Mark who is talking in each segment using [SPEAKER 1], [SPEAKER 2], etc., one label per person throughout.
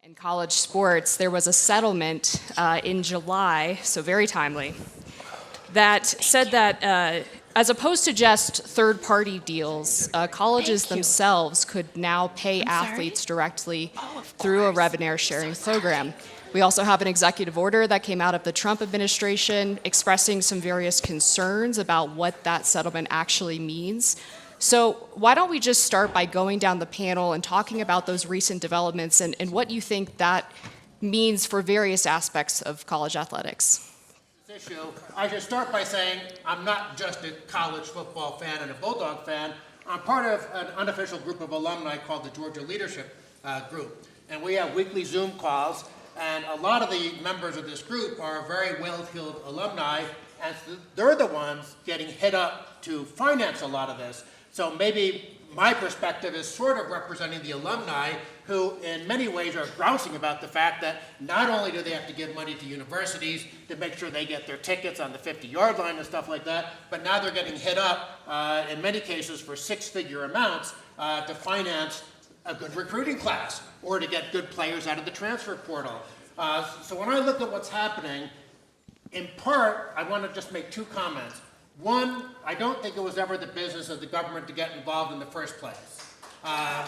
[SPEAKER 1] In college sports, there was a settlement in July, so very timely, that said that as opposed to just third-party deals, colleges themselves could now pay athletes directly through a revenue-sharing program. We also have an executive order that came out of the Trump administration expressing some various concerns about what that settlement actually means. So why don't we just start by going down the panel and talking about those recent developments and what you think that means for various aspects of college athletics?
[SPEAKER 2] This issue, I should start by saying I'm not just a college football fan and a Bulldog fan. I'm part of an unofficial group of alumni called the Georgia Leadership Group. And we have weekly Zoom calls, and a lot of the members of this group are very well-heeled alumni, and they're the ones getting hit up to finance a lot of this. So maybe my perspective is sort of representing the alumni who in many ways are grousing about the fact that not only do they have to give money to universities to make sure they get their tickets on the 50-yard line and stuff like that, but now they're getting hit up in many cases for six-figure amounts to finance a good recruiting class or to get good players out of the transfer portal. So when I look at what's happening, in part, I want to just make two comments. One, I don't think it was ever the business of the government to get involved in the first place. Now,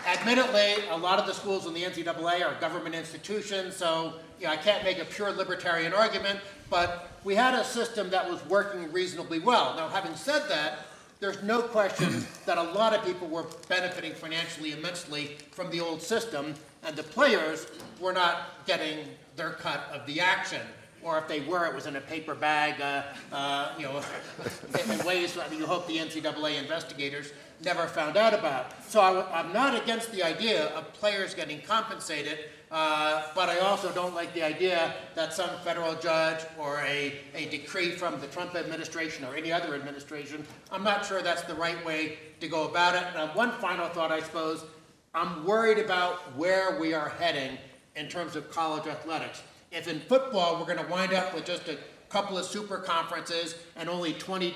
[SPEAKER 2] admittedly, a lot of the schools in the NCAA are government institutions, so I can't make a pure libertarian argument, but we had a system that was working reasonably well. Now, having said that, there's no question that a lot of people were benefiting financially immensely from the old system, and the players were not getting their cut of the action. Or if they were, it was in a paper bag, in ways that you hope the NCAA investigators never found out about. So I'm not against the idea of players getting compensated, but I also don't like the idea that some federal judge or a decree from the Trump administration or any other administration, I'm not sure that's the right way to go about it. And one final thought, I suppose, I'm worried about where we are heading in terms of college athletics. If in football we're going to wind up with just a couple of super conferences and only 20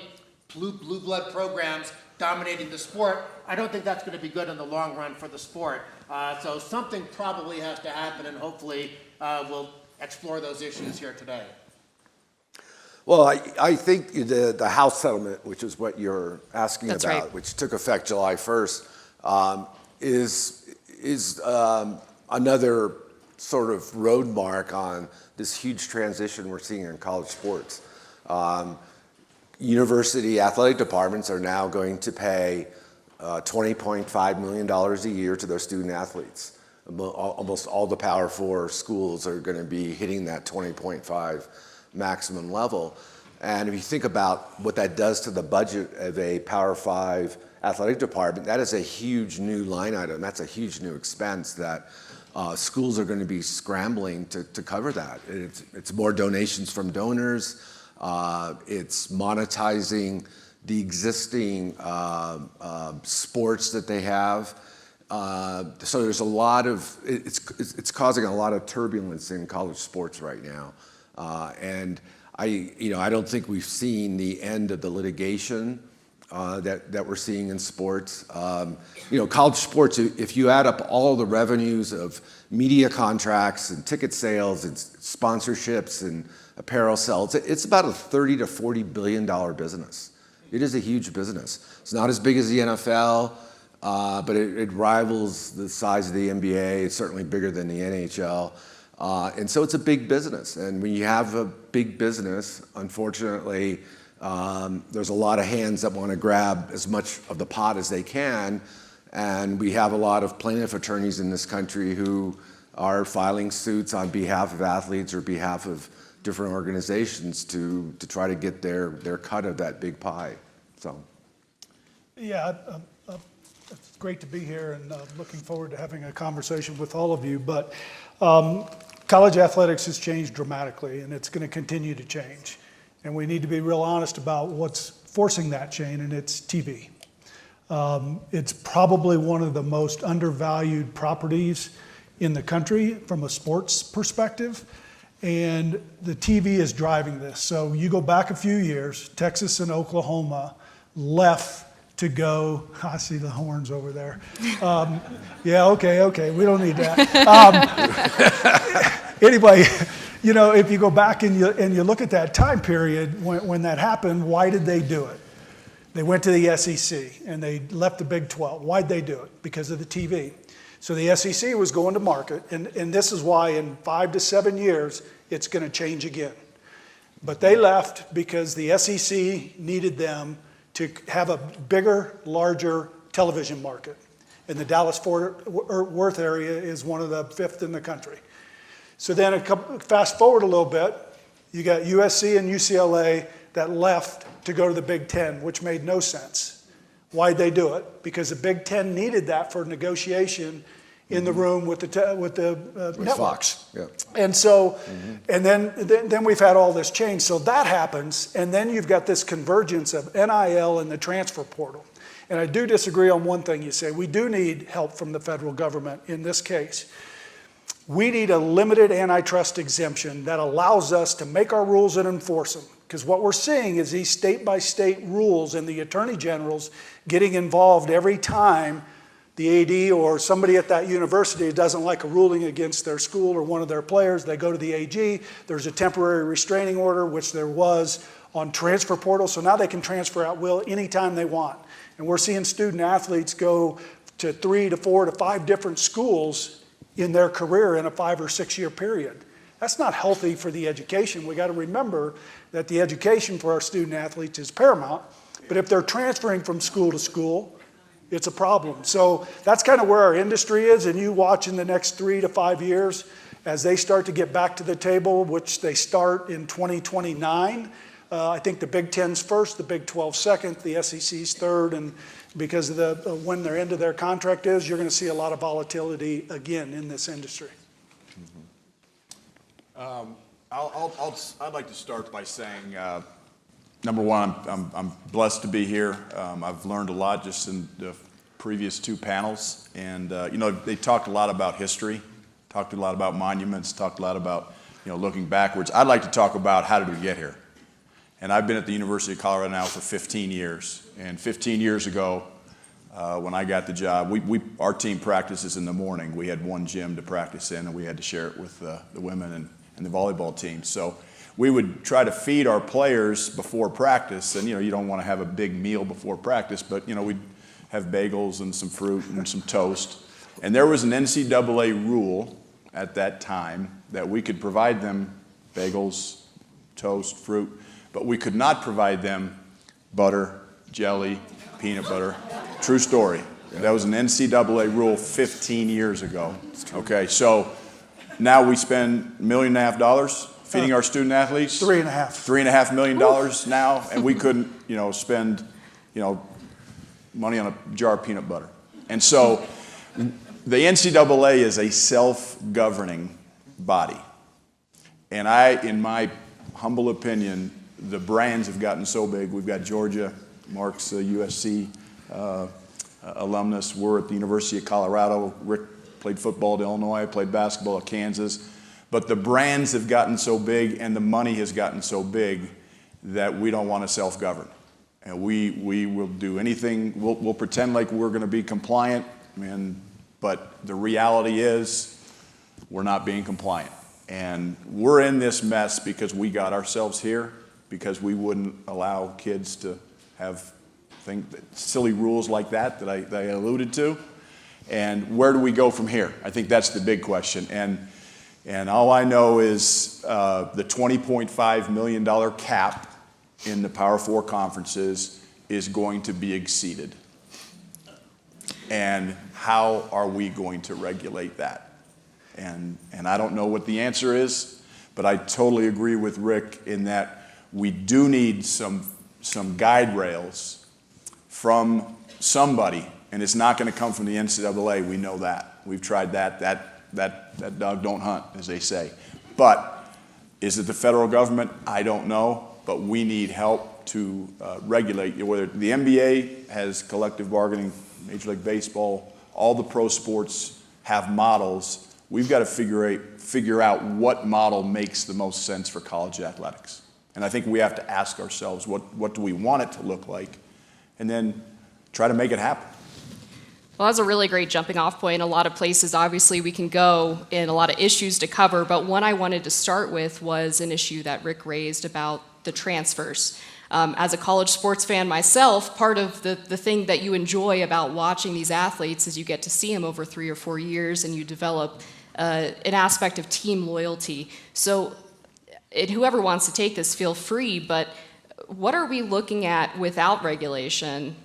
[SPEAKER 2] blue blood programs dominating the sport, I don't think that's going to be good in the long run for the sport. So something probably has to happen, and hopefully we'll explore those issues here today.
[SPEAKER 3] Well, I think the House settlement, which is what you're asking
[SPEAKER 1] That's
[SPEAKER 3] about,
[SPEAKER 1] right.
[SPEAKER 3] which took effect July 1st, is another sort of road mark on this huge transition we're seeing in college sports. University athletic departments are now going to pay $20.5 million a year to their student athletes. Almost all the Power 4 schools are going to be hitting that 20.5 maximum level. And if you think about what that does to the budget of a Power 5 athletic department, that is a huge new line item. That's a huge new expense that schools are going to be scrambling to cover that. It's more donations from donors. It's monetizing the existing sports that they have. So there's a lot of, it's causing a lot of turbulence in college sports right now. And I don't think we've seen the end of the litigation that we're seeing in sports. College sports, if you add up all the revenues of media contracts and ticket sales and sponsorships and apparel sales, it's about a $30 to $40 billion business. It is a huge business. It's not as big as the NFL, but it rivals the size of the NBA. It's certainly bigger than the NHL. And so it's a big business. And when you have a big business, unfortunately, there's a lot of hands that want to grab as much of the pot as they can, and we have a lot of plaintiff attorneys in this country who are filing suits on behalf of athletes or behalf of different organizations to try to get their cut of that big pie. So,
[SPEAKER 4] yeah, it's great to be here, and looking forward to having a conversation with all of you. But college athletics has changed dramatically, and it's going to continue to change. And we need to be real honest about what's forcing that change, and it's TV. It's probably one of the most undervalued properties in the country from a sports perspective, and the TV is driving this. So you go back a few years, Texas and Oklahoma left to go, I see the horns over there. Yeah, okay, we don't need that. Anyway, you know, if you go back and you look at that time period when that happened, why did they do it? They went to the SEC and they left the Big 12. Why'd they do it? Because of the TV. So the SEC was going to market, and this is why in 5 to 7 years, it's going to change again. But they left because the SEC needed them to have a bigger, larger television market. And the Dallas-Fort Worth area is one of the 5th in the country. So then fast forward a little bit, you got USC and UCLA that left to go to the Big Ten, which made no sense. Why'd they do it? Because the Big Ten needed that for negotiation in the room with the networks.
[SPEAKER 3] Fox, yeah.
[SPEAKER 4] And so, and then we've had all this change. So that happens, and then you've got this convergence of NIL and the transfer portal. And I do disagree on one thing you say. We do need help from the federal government in this case. We need a limited antitrust exemption that allows us to make our rules and enforce them. Because what we're seeing is these state-by-state rules and the attorney generals getting involved every time the AD or somebody at that university doesn't like a ruling against their school or one of their players. They go to the AG. There's a temporary restraining order, which there was on transfer portal. So now they can transfer at will anytime they want. And we're seeing student athletes go to 3 to 4 to 5 different schools in their career in a 5 or 6 year period. That's not healthy for the education. We got to remember that the education for our student athletes is paramount. But if they're transferring from school to school, it's a problem. So that's kind of where our industry is, and you watch in the next 3 to 5 years as they start to get back to the table, which they start in 2029. I think the Big Ten's first, the Big 12 second, the SEC's third, and because of the when their end of their contract is, you're going to see a lot of volatility again in this industry.
[SPEAKER 5] I'd like to start by saying, number one, I'm blessed to be here. I've learned a lot just in the previous 2 panels, and you know, they talked a lot about history, talked a lot about monuments, talked a lot about, you know, looking backwards. I'd like to talk about how did we get here. And I've been at the University of Colorado now for 15 years. And 15 years ago, when I got the job, our team practices in the morning. We had one gym to practice in, and we had to share it with the women and the volleyball team. So we would try to feed our players before practice. And, you know, you don't want to have a big meal before practice, but, you know, we'd have bagels and some fruit and some toast. And there was an NCAA rule at that time that we could provide them bagels, toast, fruit, but we could not provide them butter, jelly, peanut butter. True story. That was an NCAA rule 15 years ago. Okay, so now we spend $1.5 million feeding our student athletes.
[SPEAKER 4] $3.5.
[SPEAKER 5] $3.5 million now, and we couldn't, you know, spend, you know, money on a jar of peanut butter. And so the NCAA is a self-governing body. And in my humble opinion, the brands have gotten so big. We've got Georgia, Mark's USC alumnus. We're at the University of Colorado. Rick played football at Illinois, played basketball at Kansas. But the brands have gotten so big and the money has gotten so big that we don't want to self-govern. And we will do anything. We'll pretend like we're going to be compliant, but the reality is we're not being compliant. And we're in this mess because we got ourselves here, because we wouldn't allow kids to have silly rules like that I alluded to. And where do we go from here? I think that's the big question. And all I know is the $20.5 million cap in the Power 4 conferences is going to be exceeded. And how are we going to regulate that? And I don't know what the answer is, but I totally agree with Rick in that we do need some guide rails from somebody, and it's not going to come from the NCAA. We know that. We've tried that. That dog don't hunt, as they say. But is it the federal government? I don't know, but we need help to regulate. Whether the NBA has collective bargaining, Major League Baseball, all the pro sports have models. We've got to figure out what model makes the most sense for college athletics. And I think we have to ask ourselves, what do we want it to look like? And then try to make it happen.
[SPEAKER 1] Well, that's a really great jumping off point. A lot of places, obviously, we can go and a lot of issues to cover, but one I wanted to start with was an issue that Rick raised about the transfers. As a college sports fan myself, part of the thing that you enjoy about watching these athletes is you get to see them over 3 or 4 years and you develop an aspect of team loyalty. So whoever wants to take this, feel free, but what are we looking at without regulation,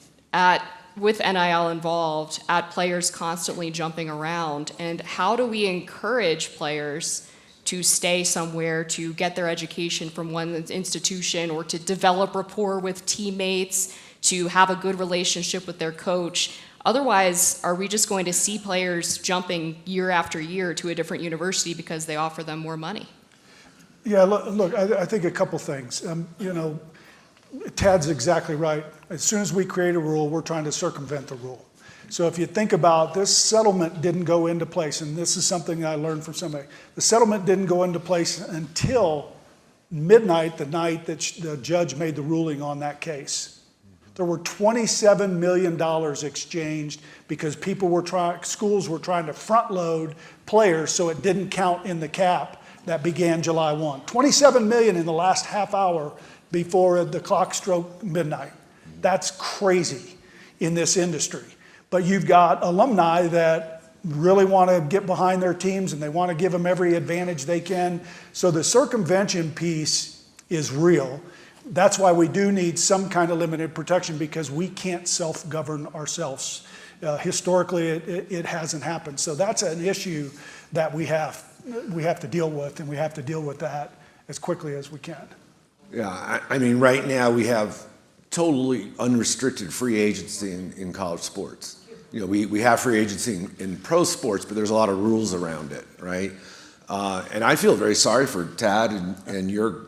[SPEAKER 1] with NIL involved, at players constantly jumping around, and how do we encourage players to stay somewhere, to get their education from one institution, or to develop rapport with teammates, to have a good relationship with their coach? Otherwise, are we just going to see players jumping year after year to a different university because they offer them more money?
[SPEAKER 4] Yeah, look, I think a couple things. Tad's exactly right. As soon as we create a rule, we're trying to circumvent the rule. So if you think about this, settlement didn't go into place, and this is something I learned from somebody. The settlement didn't go into place until midnight, the night that the judge made the ruling on that case. There were $27 million exchanged because schools were trying to front load players so it didn't count in the cap that began July 1. $27 million in the last half hour before the clock struck midnight. That's crazy in this industry. But you've got alumni that really want to get behind their teams and they want to give them every advantage they can. So the circumvention piece is real. That's why we do need some kind of limited protection, because we can't self-govern ourselves. Historically, it hasn't happened. So that's an issue that we have to deal with, and we have to deal with that as quickly as we can.
[SPEAKER 3] Yeah, I mean, right now we have totally unrestricted free agency in college sports. We have free agency in pro sports, but there's a lot of rules around it, right? And I feel very sorry for Tad and your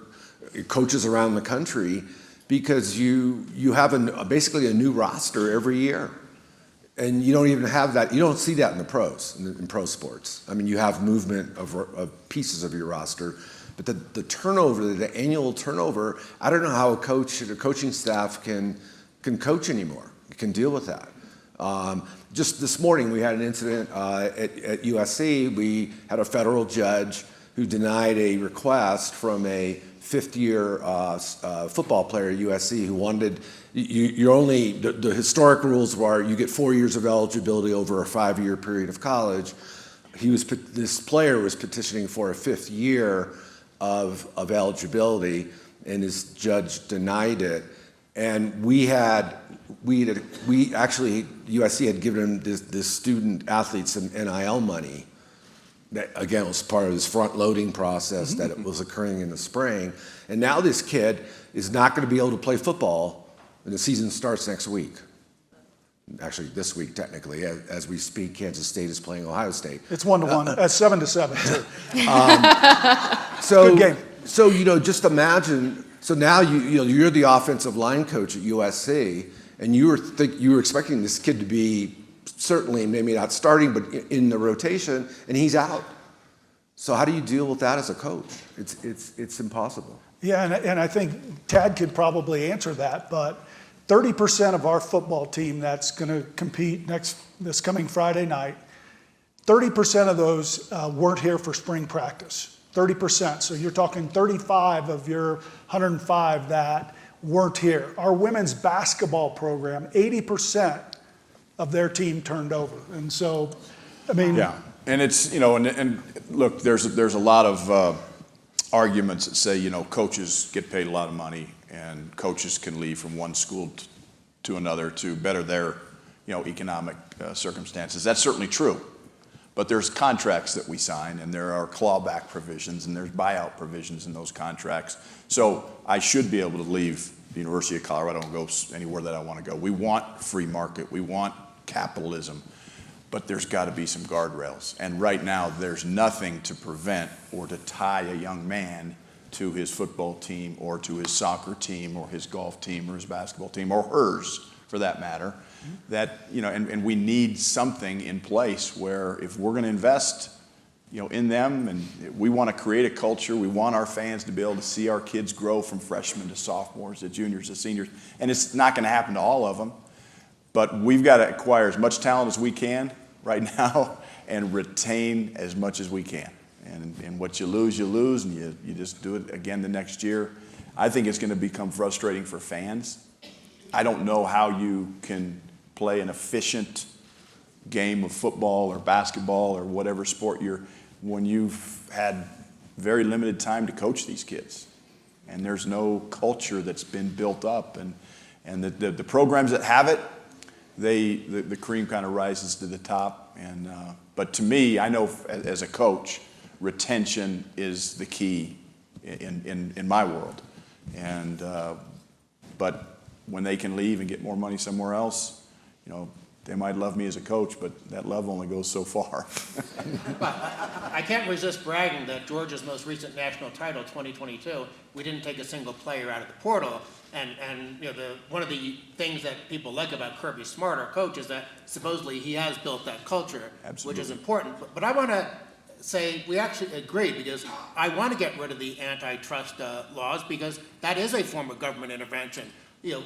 [SPEAKER 3] coaches around the country, because you have basically a new roster every year. And you don't even have that. You don't see that in the pros, in pro sports. I mean, you have movement of pieces of your roster, but the turnover, the annual turnover, I don't know how a coach or coaching staff can coach anymore, can deal with that. Just this morning, we had an incident at USC. We had a federal judge who denied a request from a fifth-year football player at USC who wanted, the historic rules were you get 4 years of eligibility over a 5-year period of college. This player was petitioning for a 5th year of eligibility, and his judge denied it. And USC had given him this student athlete some NIL money. That, again, was part of his front-loading process that it was occurring in the spring. And now this kid is not going to be able to play football when the season starts next week. Actually, this week, technically. As we speak, Kansas State is playing Ohio State.
[SPEAKER 4] It's 1-1. That's 7-7, too.
[SPEAKER 3] Good
[SPEAKER 4] game.
[SPEAKER 3] So, just imagine, so now you're the offensive line coach at USC, and you were expecting this kid to be certainly maybe not starting, but in the rotation, and he's out. So how do you deal with that as a coach? It's impossible.
[SPEAKER 4] Yeah, and I think Tad could probably answer that, but 30% of our football team that's going to compete this coming Friday night, 30% of those weren't here for spring practice. 30%. So you're talking 35 of your 105 that weren't here. Our women's basketball program, 80% of their team turned over. And so, I mean.
[SPEAKER 5] Yeah, and it's, and look, there's a lot of arguments that say, coaches get paid a lot of money and coaches can leave from one school to another to better their, economic circumstances. That's certainly true. But there's contracts that we sign, and there are clawback provisions, and there's buyout provisions in those contracts. So I should be able to leave the University of Colorado and go anywhere that I want to go. We want free market. We want capitalism. But there's got to be some guardrails. And right now, there's nothing to prevent or to tie a young man to his football team or to his soccer team or his golf team or his basketball team or hers, for that matter. That, and we need something in place where if we're going to invest, in them, and we want to create a culture, we want our fans to be able to see our kids grow from freshmen to sophomores to juniors to seniors, and it's not going to happen to all of them. But we've got to acquire as much talent as we can right now and retain as much as we can. And what you lose, and you just do it again the next year. I think it's going to become frustrating for fans. I don't know how you can play an efficient game of football or basketball or whatever sport when you've had very limited time to coach these kids. And there's no culture that's been built up. And the programs that have it, the cream kind of rises to the top. But to me, I know as a coach, retention is the key in my world. But when they can leave and get more money somewhere else, they might love me as a coach, but that love only goes so far.
[SPEAKER 2] I can't resist bragging that Georgia's most recent national title, 2022, we didn't take a single player out of the portal. And one of the things that people like about Kirby Smart, our coach, is that supposedly he has built that culture,
[SPEAKER 5] Absolutely.
[SPEAKER 2] Which is important. But I want to say we actually agree, because I want to get rid of the antitrust laws, because that is a form of government intervention.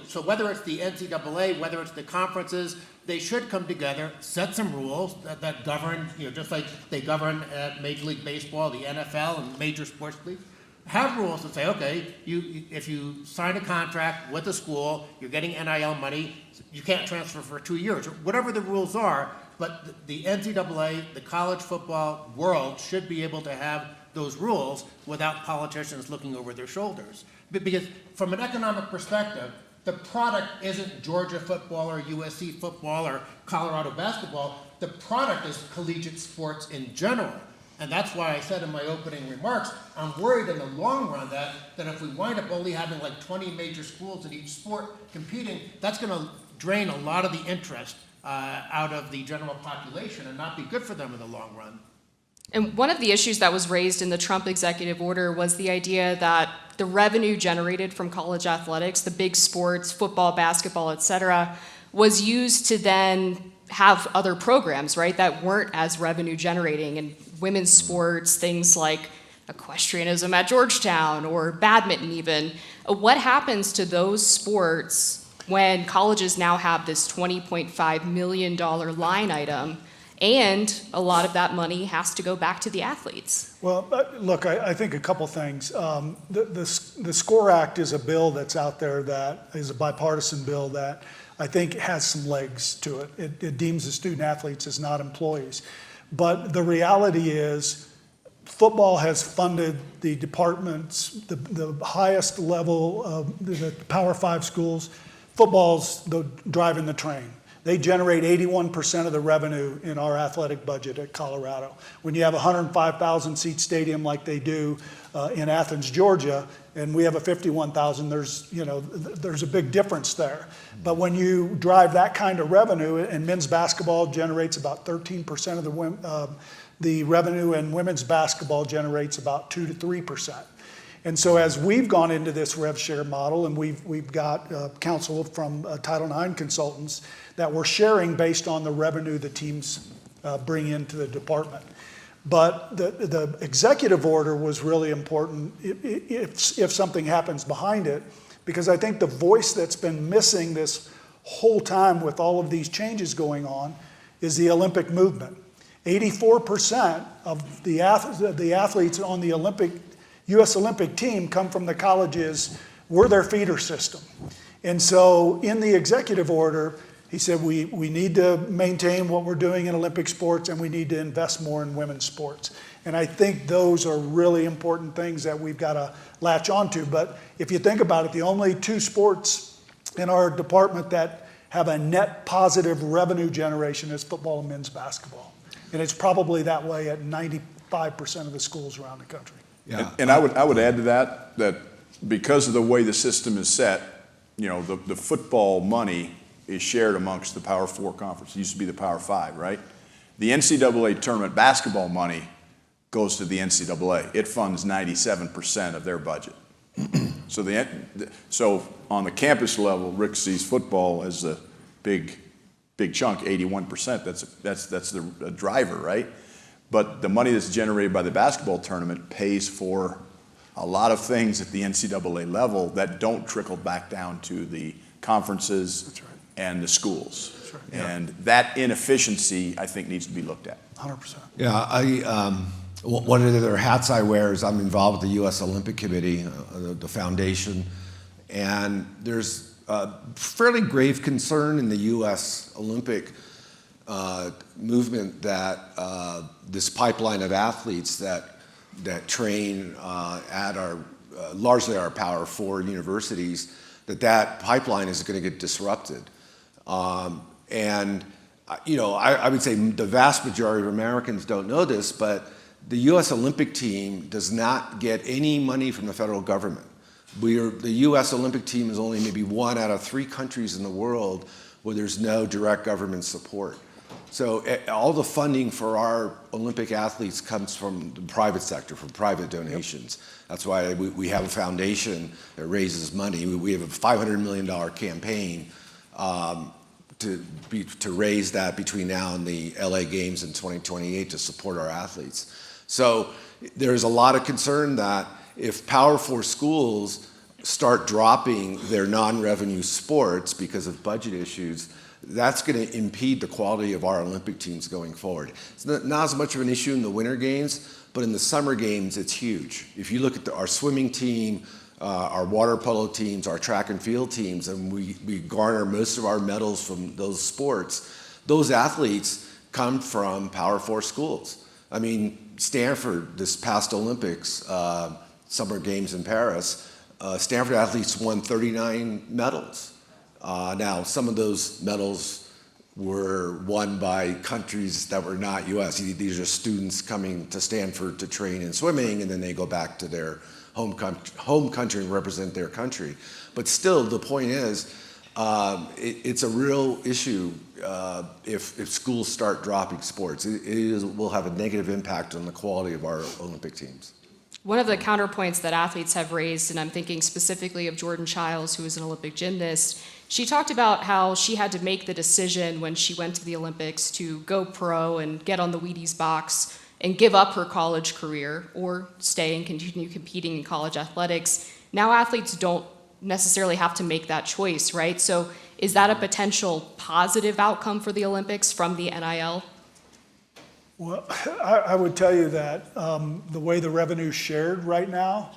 [SPEAKER 2] So whether it's the NCAA, whether it's the conferences, they should come together, set some rules that govern, just like they govern Major League Baseball, the NFL, and major sports leagues. Have rules that say, okay, if you sign a contract with a school, you're getting NIL money, you can't transfer for 2 years, or whatever the rules are. But the NCAA, the college football world, should be able to have those rules without politicians looking over their shoulders. Because from an economic perspective, the product isn't Georgia football or USC football or Colorado basketball. The product is collegiate sports in general. And that's why I said in my opening remarks, I'm worried in the long run that if we wind up only having like 20 major schools in each sport competing, that's going to drain a lot of the interest out of the general population and not be good for them in the long run.
[SPEAKER 1] And one of the issues that was raised in the Trump executive order was the idea that the revenue generated from college athletics, the big sports, football, basketball, et cetera, was used to then have other programs, right, that weren't as revenue generating. And women's sports, things like equestrianism at Georgetown or badminton even. What happens to those sports when colleges now have this $20.5 million line item, and a lot of that money has to go back to the athletes?
[SPEAKER 4] Well, look, I think a couple things. The SCORE Act is a bill that's out there that is a bipartisan bill that I think has some legs to it. It deems the student athletes as not employees. But the reality is football has funded the departments, the highest level of the Power 5 schools. Football's driving the train. They generate 81% of the revenue in our athletic budget at Colorado. When you have a 105,000 seat stadium like they do in Athens, Georgia, and we have a 51,000, there's a big difference there. But when you drive that kind of revenue, and men's basketball generates about 13% of the revenue, and women's basketball generates about 2 to 3%. And so as we've gone into this rev share model, and we've got counsel from Title IX consultants that we're sharing based on the revenue the teams bring into the department. But the executive order was really important if something happens behind it, because I think the voice that's been missing this whole time with all of these changes going on is the Olympic movement. 84% of the athletes on the U.S. Olympic team come from the colleges. We're their feeder system. And so in the executive order, he said we need to maintain what we're doing in Olympic sports, and we need to invest more in women's sports. And I think those are really important things that we've got to latch onto. But if you think about it, the only two sports in our department that have a net positive revenue generation is football and men's basketball. And it's probably that way at 95% of the schools around the country.
[SPEAKER 3] Yeah.
[SPEAKER 5] And I would add to that because of the way the system is set, the football money is shared amongst the Power 4 conference. It used to be the Power 5, right? The NCAA tournament basketball money goes to the NCAA. It funds 97% of their budget. So on the campus level, Rick sees football as a big chunk, 81%. That's the driver, right? But the money that's generated by the basketball tournament pays for a lot of things at the NCAA level that don't trickle back down to the conferences and the schools. And that inefficiency, I think, needs to be looked at.
[SPEAKER 4] 100%.
[SPEAKER 3] Yeah, one of the other hats I wear is I'm involved with the U.S. Olympic Committee, the foundation, and there's a fairly grave concern in the U.S. Olympic movement that this pipeline of athletes that train at our largely our Power 4 universities, that pipeline is going to get disrupted. And you know, I would say the vast majority of Americans don't know this, but the U.S. Olympic team does not get any money from the federal government. The U.S. Olympic team is only maybe 1 out of 3 countries in the world where there's no direct government support. So all the funding for our Olympic athletes comes from the private sector, from private donations. That's why we have a foundation that raises money. We have a $500 million campaign to raise that between now and the LA Games in 2028 to support our athletes. So there's a lot of concern that if Power 4 schools start dropping their non-revenue sports because of budget issues, that's going to impede the quality of our Olympic teams going forward. It's not as much of an issue in the Winter Games, but in the Summer Games, it's huge. If you look at our swimming team, our water polo teams, our track and field teams, and we garner most of our medals from those sports, those athletes come from Power 4 schools. I mean, Stanford, this past Olympics, Summer Games in Paris, Stanford athletes won 39 medals. Now, some of those medals were won by countries that were not U.S. These are students coming to Stanford to train in swimming, and then they go back to their home country and represent their country. But still, the point is, it's a real issue if schools start dropping sports. It will have a negative impact on the quality of our Olympic teams.
[SPEAKER 1] One of the counterpoints that athletes have raised, and I'm thinking specifically of Jordan Childs, who is an Olympic gymnast, she talked about how she had to make the decision when she went to the Olympics to go pro and get on the Wheaties box and give up her college career or stay and continue competing in college athletics. Now athletes don't necessarily have to make that choice, right? So is that a potential positive outcome for the Olympics from the NIL?
[SPEAKER 4] Well, I would tell you that the way the revenue is shared right now,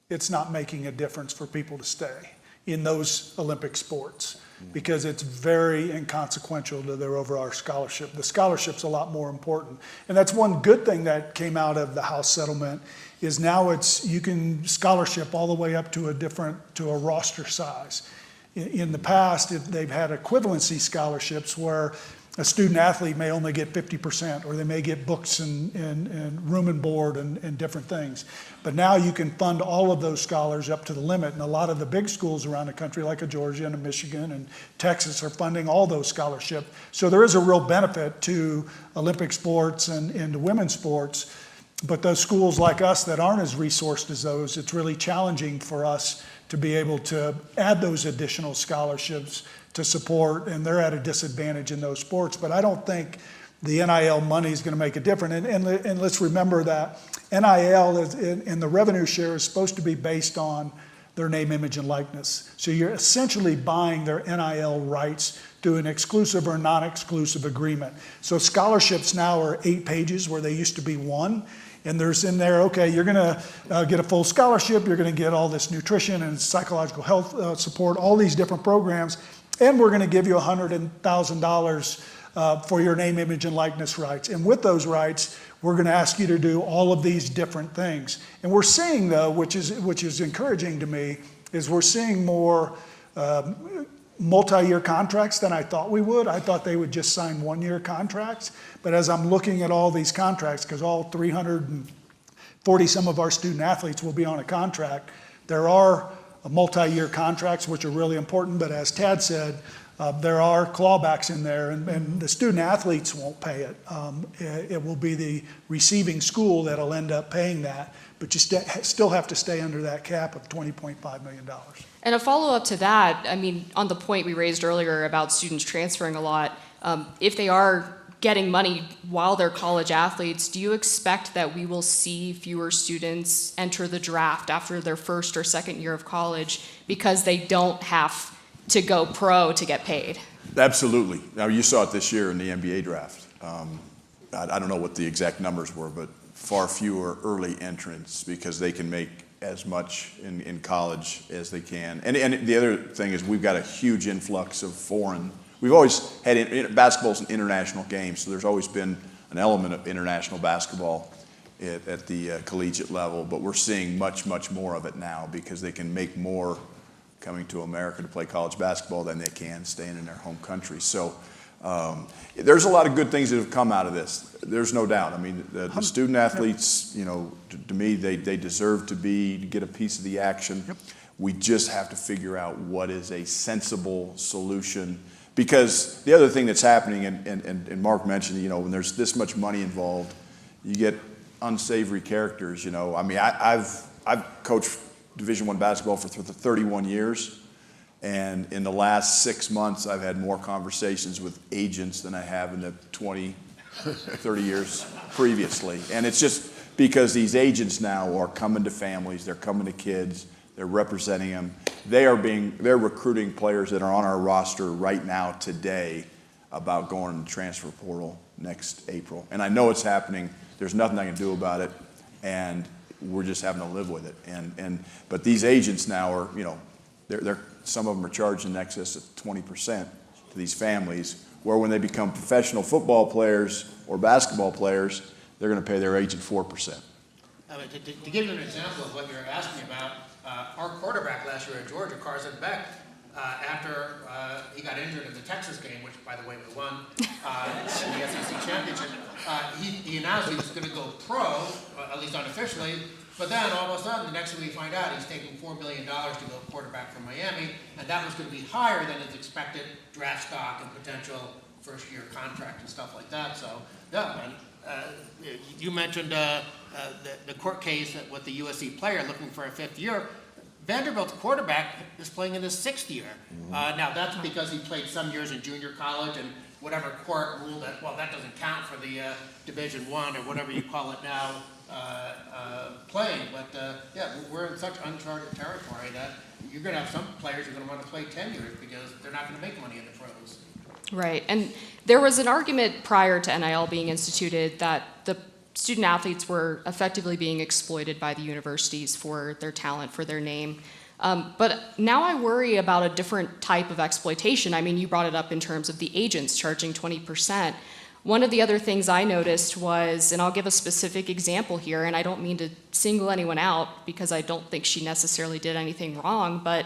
[SPEAKER 4] it's not making a difference for people to stay in those Olympic sports because it's very inconsequential to their overall scholarship. The scholarship's a lot more important. And that's one good thing that came out of the House settlement is now you can scholarship all the way up to a roster size. In the past, they've had equivalency scholarships where a student athlete may only get 50%, or they may get books and room and board and different things. But now you can fund all of those scholars up to the limit. And a lot of the big schools around the country, like Georgia and Michigan and Texas, are funding all those scholarships. So there is a real benefit to Olympic sports and to women's sports. But those schools like us that aren't as resourced as those, it's really challenging for us to be able to add those additional scholarships to support, and they're at a disadvantage in those sports. But I don't think the NIL money is going to make a difference. And let's remember that NIL and the revenue share is supposed to be based on their name, image, and likeness. So you're essentially buying their NIL rights through an exclusive or non-exclusive agreement. So scholarships now are 8 pages where they used to be 1. And there's in there, okay, you're going to get a full scholarship, you're going to get all this nutrition and psychological health support, all these different programs, and we're going to give you $100,000 for your name, image, and likeness rights. And with those rights, we're going to ask you to do all of these different things. And we're seeing, though, which is encouraging to me, is we're seeing more multi-year contracts than I thought we would. I thought they would just sign 1-year contracts. But as I'm looking at all these contracts, because all 340 some of our student athletes will be on a contract, there are multi-year contracts, which are really important. But as Tad said, there are clawbacks in there, and the student athletes won't pay it. It will be the receiving school that'll end up paying that. But you still have to stay under that cap of $20.5 million.
[SPEAKER 1] And a follow-up to that, I mean, on the point we raised earlier about students transferring a lot, if they are getting money while they're college athletes, do you expect that we will see fewer students enter the draft after their first or second year of college because they don't have to go pro to get paid?
[SPEAKER 5] Absolutely. Now, you saw it this year in the NBA draft. I don't know what the exact numbers were, but far fewer early entrants because they can make as much in college as they can. And the other thing is we've got a huge influx of foreign. We've always had basketball's an international game, so there's always been an element of international basketball at the collegiate level, but we're seeing much, much more of it now because they can make more coming to America to play college basketball than they can staying in their home country. So there's a lot of good things that have come out of this. There's no doubt. I mean, the student athletes, you know, to me, they deserve to get a piece of the action. Yep. We just have to figure out what is a sensible solution. Because the other thing that's happening, and Mark mentioned, you know, when there's this much money involved, you get unsavory characters, you know. I mean, I've coached Division I basketball for 31 years. And in the last 6 months, I've had more conversations with agents than I have in the 20, 30 years previously. And it's just because these agents now are coming to families, they're coming to kids, they're representing them. They're recruiting players that are on our roster right now today about going in the transfer portal next April. And I know it's happening. There's nothing I can do about it. And we're just having to live with it. But these agents now are, you know, some of them are charged in excess of 20% to these families, where when they become professional football players or basketball players, they're going to pay their agent 4%.
[SPEAKER 2] To give you an example of what you're asking about, our quarterback last year at Georgia, Carson Beck, after he got injured in the Texas game, which, by the way, we won in the SEC championship, he announced he was going to go pro, at least unofficially. But then all of a sudden, the next thing we find out, he's taking $4 million to go quarterback from Miami, and that was going to be higher than his expected draft stock and potential first-year contract and stuff like that. So, yeah, you mentioned the court case with the USC player looking for a fifth year. Vanderbilt's quarterback is playing in his sixth year. Now, that's because he played some years in junior college, and whatever court ruled that, well, that doesn't count for the Division I or whatever you call it now, playing. But yeah, we're in such uncharted territory that you're going to have some players who are going to want to play 10 years because they're not going to make money in the pros.
[SPEAKER 1] Right, and there was an argument prior to NIL being instituted that the student athletes were effectively being exploited by the universities for their talent, for their name. But now I worry about a different type of exploitation. I mean, you brought it up in terms of the agents charging 20%. One of the other things I noticed was, and I'll give a specific example here, and I don't mean to single anyone out because I don't think she necessarily did anything wrong, but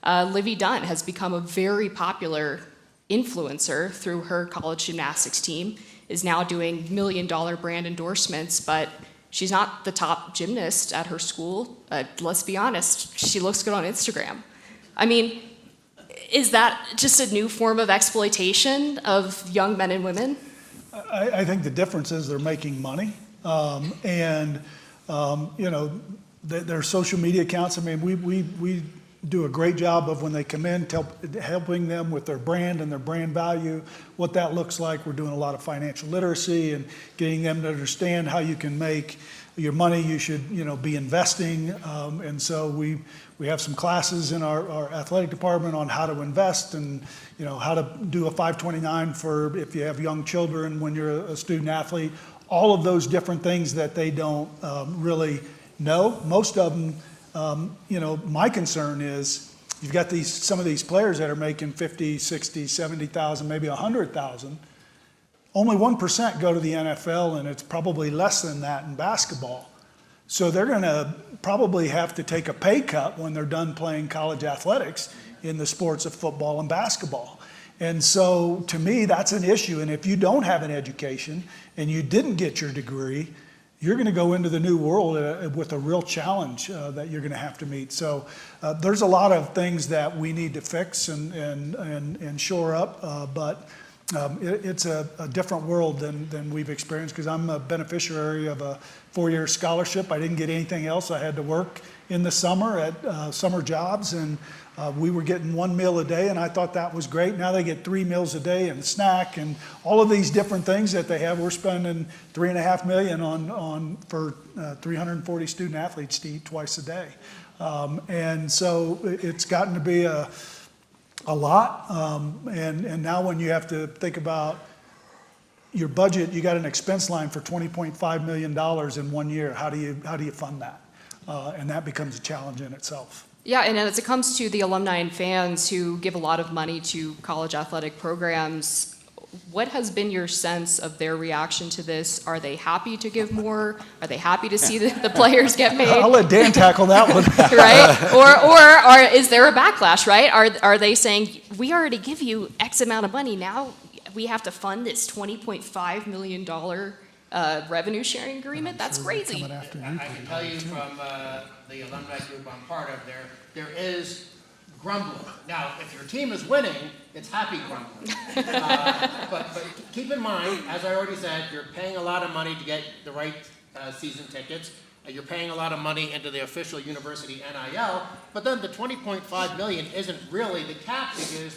[SPEAKER 1] Livy Dunn has become a very popular influencer through her college gymnastics team, is now doing $1 million brand endorsements, but she's not the top gymnast at her school. Let's be honest, she looks good on Instagram. I mean, is that just a new form of exploitation of young men and women?
[SPEAKER 4] I think the difference is they're making money, and you know, their social media accounts. I mean, we do a great job of when they come in, helping them with their brand and their brand value, what that looks like. We're doing a lot of financial literacy and getting them to understand how you can make your money. You should, you know, be investing, and so we have some classes in our athletic department on how to invest and, you know, how to do a 529 for if you have young children when you're a student athlete. All of those different things that they don't really know. Most of them. You know, my concern is you've got some of these players that are making 50, 60, 70,000, maybe 100,000. Only 1% go to the NFL, and it's probably less than that in basketball. So they're going to probably have to take a pay cut when they're done playing college athletics in the sports of football and basketball. And so to me, that's an issue. And if you don't have an education and you didn't get your degree, you're going to go into the new world with a real challenge that you're going to have to meet. So there's a lot of things that we need to fix and shore up, but it's a different world than we've experienced because I'm a beneficiary of a 4-year scholarship. I didn't get anything else. I had to work in the summer at summer jobs, and we were getting 1 meal a day, and I thought that was great. Now they get 3 meals a day and a snack and all of these different things that they have. We're spending $3.5 million on for 340 student athletes to eat twice a day. And so it's gotten to be a a lot. And now when you have to think about your budget, you got an expense line for $20.5 million in 1 year. How do you fund that? And that becomes a challenge in itself.
[SPEAKER 1] Yeah, and as it comes to the alumni and fans who give a lot of money to college athletic programs, what has been your sense of their reaction to this? Are they happy to give more? Are they happy to see the players get paid?
[SPEAKER 4] I'll let Dan tackle that one.
[SPEAKER 1] Right? Or is there a backlash, right? Are they saying, we already give you X amount of money, now we have to fund this $20.5 million revenue sharing agreement? That's crazy.
[SPEAKER 2] I can tell you from the alumni group I'm part of, there is grumbling. Now, if your team is winning, it's happy grumbling. But keep in mind, as I already said, you're paying a lot of money to get the right season tickets. You're paying a lot of money into the official university NIL, but then the $20.5 million isn't really the cap, because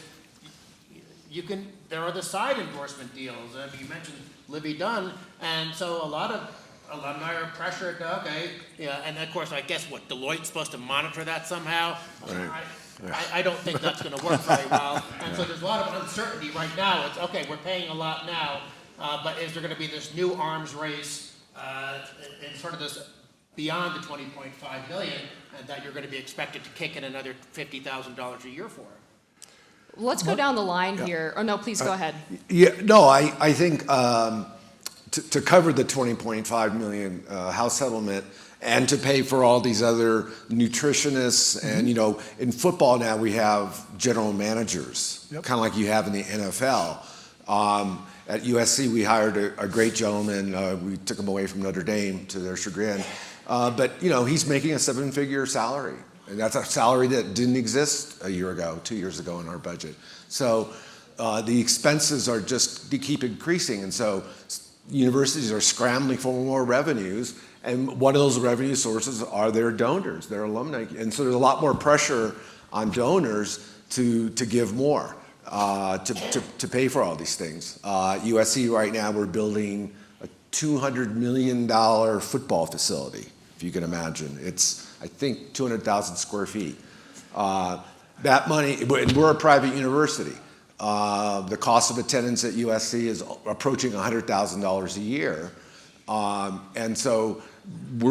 [SPEAKER 2] there are the side endorsement deals. You mentioned Livy Dunn, and so a lot of alumni are pressured to, okay, yeah, and of course, I guess what, Deloitte's supposed to monitor that somehow?
[SPEAKER 3] Right.
[SPEAKER 2] I don't think that's going to work very well, and so there's a lot of uncertainty right now. It's, okay, we're paying a lot now, but is there going to be this new arms race in sort of this beyond the $20.5 million, and that you're going to be expected to kick in another $50,000 a year for?
[SPEAKER 1] Let's go down the line here. Oh, no, please go ahead.
[SPEAKER 3] Yeah, no, I think to cover the $20.5 million House settlement and to pay for all these other nutritionists, and in football now we have general managers, kind of like you have in the NFL. At USC we hired a great gentleman. We took him away from Notre Dame to their chagrin, but he's making a 7-figure salary. And that's a salary that didn't exist a year ago, 2 years ago in our budget. So the expenses are they keep increasing. And so universities are scrambling for more revenues. And one of those revenue sources are their donors, their alumni. And so there's a lot more pressure on donors to give more, to pay for all these things. USC right now, we're building a $200 million football facility, if you can imagine. It's, I think, 200,000 square feet. That money, and we're a private university. The cost of attendance at USC is approaching $100,000 a year. And so we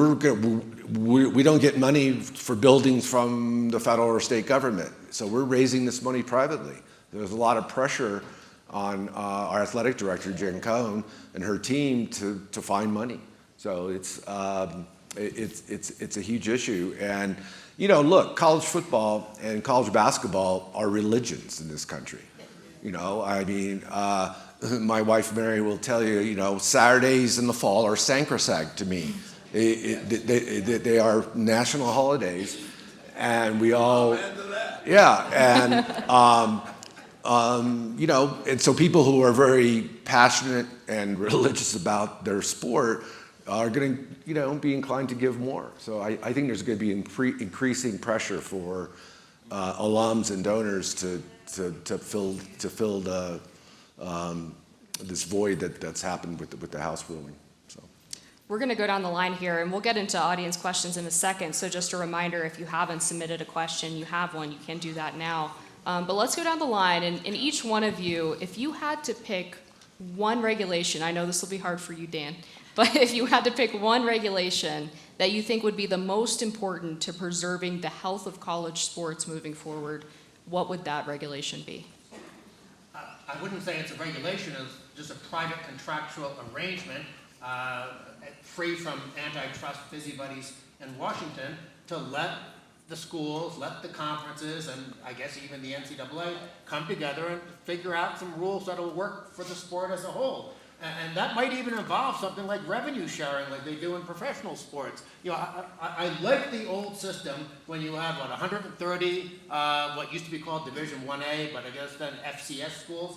[SPEAKER 3] don't get money for buildings from the federal or state government. So we're raising this money privately. There's a lot of pressure on our athletic director, Jen Cohn, and her team to find money. So it's a huge issue. And, look, college football and college basketball are religions in this country. My wife Mary will tell you, Saturdays in the fall are sacrosanct to me. They are national holidays, and we all, and and so people who are very passionate and religious about their sport are going to, be inclined to give more. So I think there's going to be increasing pressure for alums and donors to fill this void that's happened with the House ruling. So
[SPEAKER 1] We're going to go down the line here, and we'll get into audience questions in a second. So just a reminder, if you haven't submitted a question, you have one, you can do that now. But let's go down the line, and each one of you, if you had to pick one regulation, I know this will be hard for you, Dan, but if you had to pick one regulation that you think would be the most important to preserving the health of college sports moving forward, what would that regulation be?
[SPEAKER 2] I wouldn't say it's a regulation, it's just a private contractual arrangement, free from antitrust busybodies in Washington, to let the schools, let the conferences, and I guess even the NCAA come together and figure out some rules that will work for the sport as a whole. And that might even involve something like revenue sharing, like they do in professional sports. I like the old system when you have, 130, what used to be called Division 1A, but I guess then FCS schools.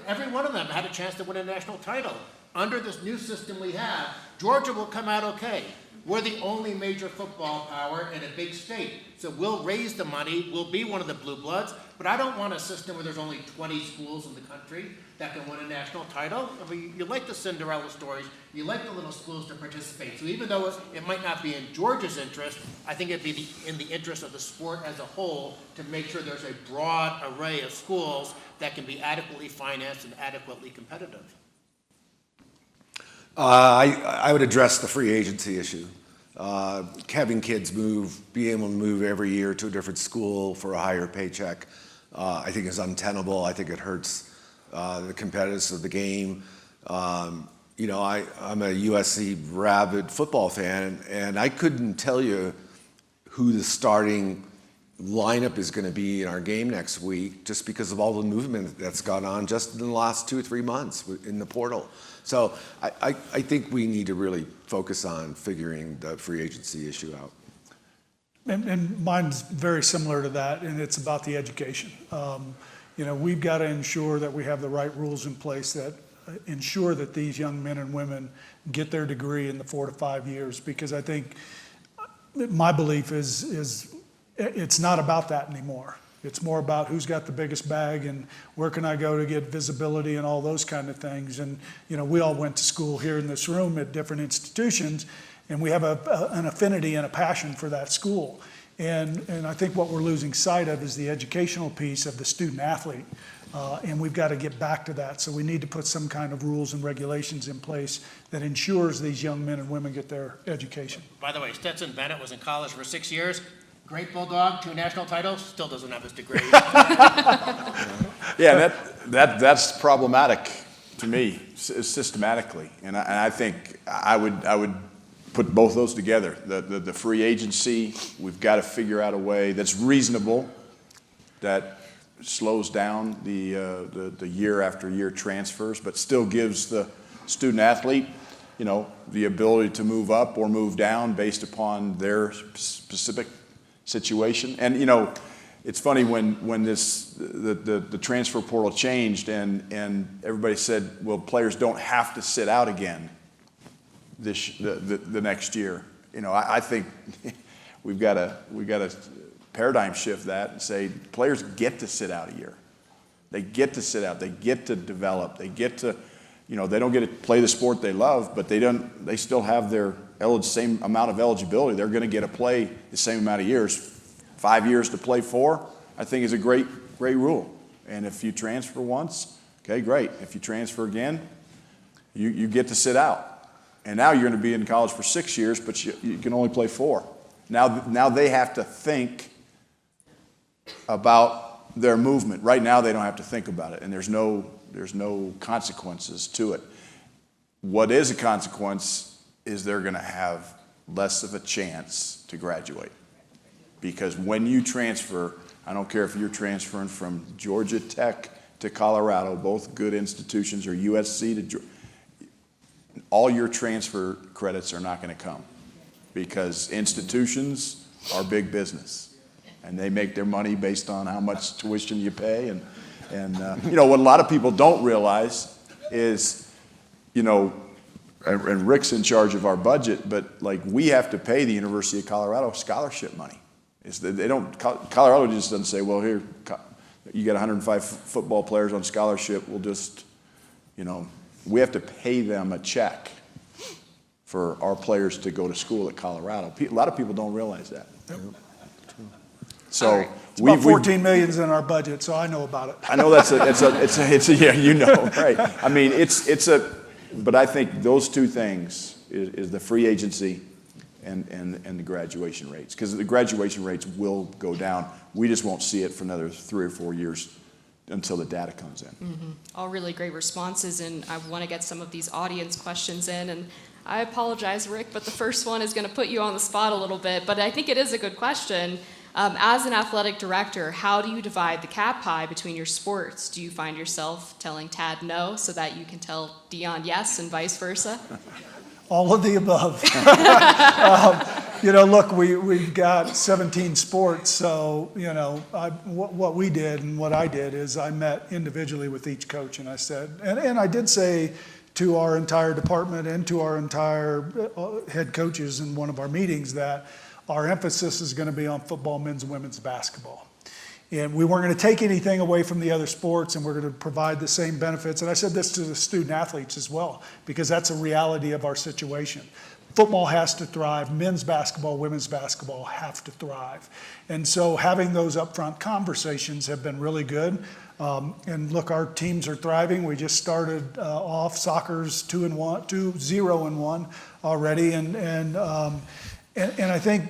[SPEAKER 2] Every one of them had a chance to win a national title. Under this new system we have, Georgia will come out okay. We're the only major football power in a big state. So we'll raise the money, we'll be one of the blue bloods, but I don't want a system where there's only 20 schools in the country that can win a national title. I mean, you like the Cinderella stories, you like the little schools to participate. So even though it might not be in Georgia's interest, I think it'd be in the interest of the sport as a whole to make sure there's a broad array of schools that can be adequately financed and adequately competitive.
[SPEAKER 3] I would address the free agency issue. Having kids be able to move every year to a different school for a higher paycheck, I think is untenable. I think it hurts the competitiveness of the game. I'm a USC rabid football fan, and I couldn't tell you who the starting lineup is going to be in our game next week just because of all the movement that's gone on just in the last 2 or 3 months in the portal. So I think we need to really focus on figuring the free agency issue out.
[SPEAKER 4] And mine's very similar to that, and it's about the education. We've got to ensure that we have the right rules in place that ensure that these young men and women get their degree in the 4 to 5 years, because I think my belief is it's not about that anymore. It's more about who's got the biggest bag and where can I go to get visibility and all those kind of things. And, we all went to school here in this room at different institutions, and we have an affinity and a passion for that school. And I think what we're losing sight of is the educational piece of the student athlete. And we've got to get back to that. So we need to put some kind of rules and regulations in place that ensures these young men and women get their education.
[SPEAKER 2] By the way, Stetson Bennett was in college for 6 years. Great Bulldog, 2 national titles, still doesn't have his degree.
[SPEAKER 5] Yeah, that's problematic to me systematically, and I think I would put both those together. The free agency, we've got to figure out a way that's reasonable, that slows down the year after year transfers, but still gives the student athlete, the ability to move up or move down based upon their specific situation. And it's funny when the transfer portal changed and everybody said, well, players don't have to sit out again the next year. I think we've got to paradigm shift that and say players get to sit out a year. They get to sit out. They get to develop. They get to, they don't get to play the sport they love, but they still have their same amount of eligibility. They're going to get to play the same amount of years. 5 years to play 4, I think is a great rule. And if you transfer once, okay, great. If you transfer again, you get to sit out. And now you're going to be in college for 6 years, but you can only play 4. Now they have to think about their movement. Right now they don't have to think about it, and there's no consequences to it. What is a consequence is they're going to have less of a chance to graduate. Because when you transfer, I don't care if you're transferring from Georgia Tech to Colorado, both good institutions, or USC to Georgia, all your transfer credits are not going to come. Because institutions are big business. And they make their money based on how much tuition you pay. And what a lot of people don't realize is, and Rick's in charge of our budget, but we have to pay the University of Colorado scholarship money. Colorado just doesn't say, well, here, you got 105 football players on scholarship, we'll just, we have to pay them a check for our players to go to school at Colorado. A lot of people don't realize that. Yep. So
[SPEAKER 4] right. It's about $14 million in our budget, so I know about it.
[SPEAKER 5] I know it's a yeah, right. I mean, but I think those two things is the free agency and the graduation rates, because the graduation rates will go down. We just won't see it for another 3 or 4 years until the data comes in.
[SPEAKER 1] Mm-hmm. All really great responses, and I want to get some of these audience questions in. And I apologize, Rick, but the first one is going to put you on the spot a little bit, but I think it is a good question. As an athletic director, how do you divide the cap pie between your sports? Do you find yourself telling Tad no so that you can tell Dion yes, and vice versa?
[SPEAKER 4] All of the above. Look, we've got 17 sports, so, what we did and what I did is I met individually with each coach, and I said, and I did say to our entire department and to our entire head coaches in one of our meetings that our emphasis is going to be on football, men's and women's basketball. And we weren't going to take anything away from the other sports, and we're going to provide the same benefits. And I said this to the student athletes as well, because that's a reality of our situation. Football has to thrive. Men's basketball, women's basketball have to thrive. And so having those upfront conversations have been really good. And look, our teams are thriving. We just started off. Soccer's 2-0-1 already. And I think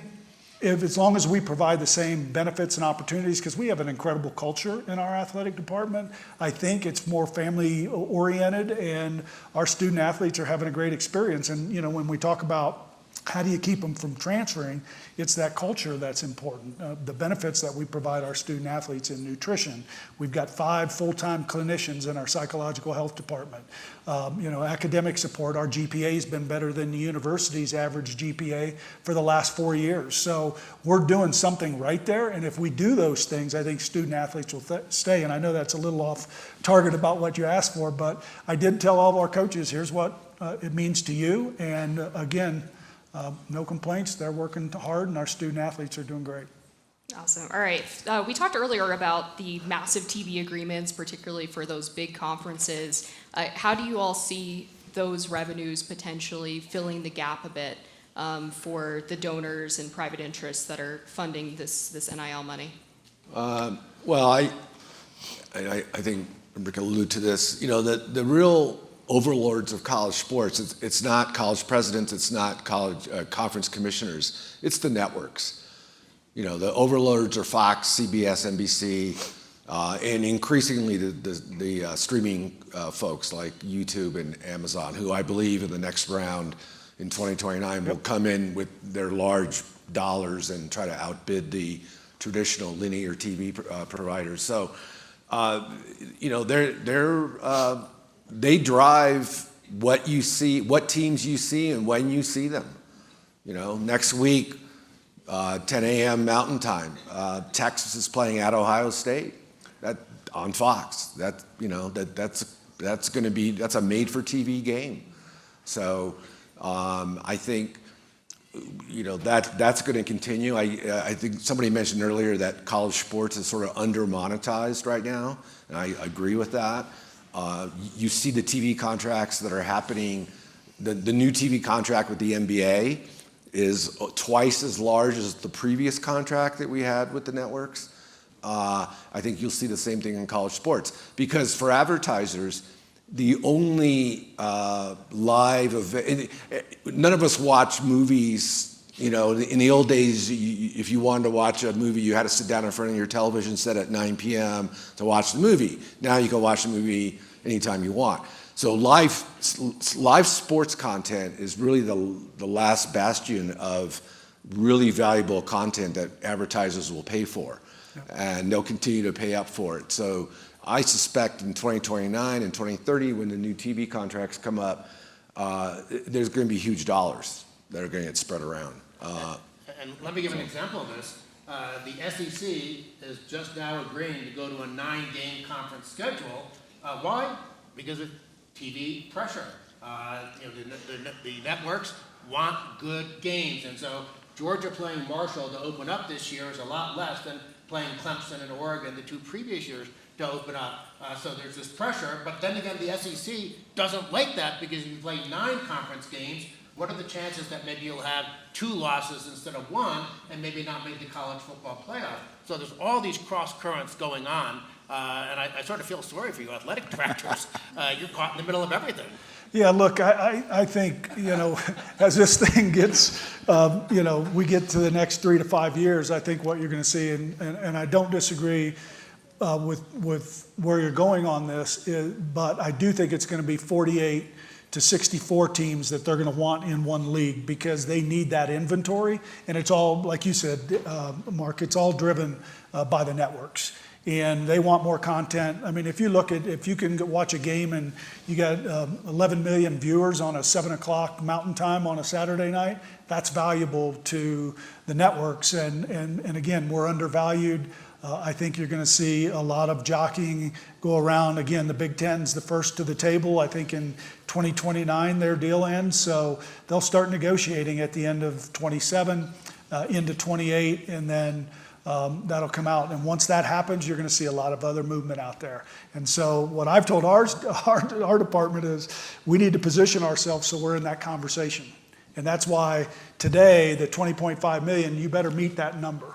[SPEAKER 4] as long as we provide the same benefits and opportunities, because we have an incredible culture in our athletic department, I think it's more family oriented, and our student athletes are having a great experience. And when we talk about how do you keep them from transferring, it's that culture that's important. The benefits that we provide our student athletes in nutrition. We've got 5 full-time clinicians in our psychological health department. Academic support, our GPA has been better than the university's average GPA for the last 4 years. So we're doing something right there, and if we do those things, I think student athletes will stay. And I know that's a little off target about what you asked for, but I did tell all of our coaches, here's what it means to you, and again, no complaints. They're working hard, and our student athletes are doing great.
[SPEAKER 1] Awesome. All right. We talked earlier about the massive TV agreements, particularly for those big conferences. How do you all see those revenues potentially filling the gap a bit for the donors and private interests that are funding this NIL money?
[SPEAKER 3] Well, I think Rick alluded to this. The real overlords of college sports, it's not college presidents, it's not college conference commissioners, it's the networks. The overlords are Fox, CBS, NBC, and increasingly the streaming folks like YouTube and Amazon, who I believe in the next round in 2029 will come in with their large dollars and try to outbid the traditional linear TV providers. So, they drive what you see, what teams you see, and when you see them. Next week, 10 a.m. Mountain Time, Texas is playing at Ohio State. That on Fox. That's a made-for-TV game. So I think that's going to continue. I think somebody mentioned earlier that college sports is sort of under-monetized right now, and I agree with that. You see the TV contracts that are happening. The new TV contract with the NBA is twice as large as the previous contract that we had with the networks. I think you'll see the same thing in college sports, because for advertisers, the only live event, none of us watch movies. In the old days, if you wanted to watch a movie, you had to sit down in front of your television set at 9 p.m. to watch the movie. Now you can watch the movie anytime you want. So live sports content is really the last bastion of really valuable content that advertisers will pay for, and they'll continue to pay up for it. So I suspect in 2029 and 2030, when the new TV contracts come up, there's going to be huge dollars that are going to get spread around.
[SPEAKER 2] And let me give an example of this. The SEC is just now agreeing to go to a 9-game conference schedule. Why? Because of TV pressure. The networks want good games, and so Georgia playing Marshall to open up this year is a lot less than playing Clemson and Oregon the 2 previous years to open up. So there's this pressure, but then again, the SEC doesn't like that, because if you play 9 conference games, what are the chances that maybe you'll have 2 losses instead of 1 and maybe not make the college football playoff? So there's all these cross currents going on, and I sort of feel sorry for you athletic directors. You're caught in the middle of everything.
[SPEAKER 4] Yeah, look, I think, as this thing gets, we get to the next 3 to 5 years, I think what you're going to see, and I don't disagree with where you're going on this, but I do think it's going to be 48 to 64 teams that they're going to want in one league, because they need that inventory. And it's all, like you said, Mark, it's all driven by the networks. And they want more content. I mean, if you can watch a game and you got 11 million viewers on a 7 o'clock Mountain Time on a Saturday night, that's valuable to the networks. And again, we're undervalued I think you're going to see a lot of jockeying go around. Again, the Big Ten's the first to the table. I think in 2029 their deal ends, so they'll start negotiating at the end of 27 into 28, and then that'll come out. And once that happens, you're going to see a lot of other movement out there. And so what I've told our department is we need to position ourselves so we're in that conversation. And that's why today, the 20.5 million, you better meet that number